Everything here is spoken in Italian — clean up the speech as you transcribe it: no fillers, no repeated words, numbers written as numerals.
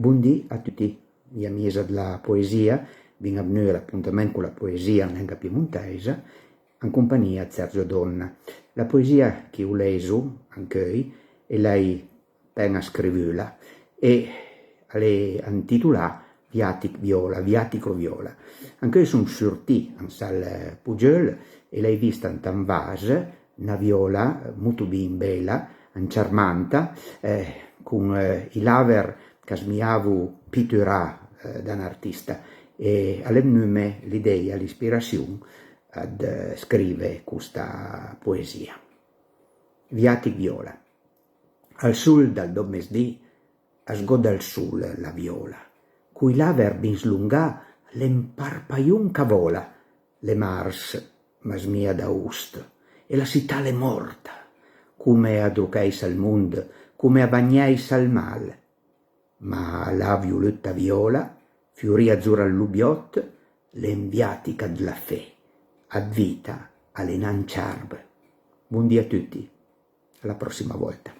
Buondì a tutti gli amici della poesia, benvenuti all'appuntamento con la poesia in lingua piemontese, in compagnia di Sergio Donna. La poesia che ho leso, anche e lei appena scrivuta, e è intitolata Viatico Viola. Anche sono sortì in sal Pugel e l'hai vista in tanvase, una viola molto ben bella, charmanta, con i laver che smiavo pittura da un artista e all'emnume l'idea, l'ispirazione ad scrivere questa poesia. Viatic viola. Al sul dal domesdì sgoda al sul la viola, cui laver bin slungà l'emparpaiun cavola, le mars masmia da ust, e la città l'è morta, come adrucheis al mund, come abagneis al mal. Ma la violetta viola, fiorì azzurra all'ubiot, l'enviatica della fe, ad vita alle nanciarbe. Buondì a tutti, alla prossima volta.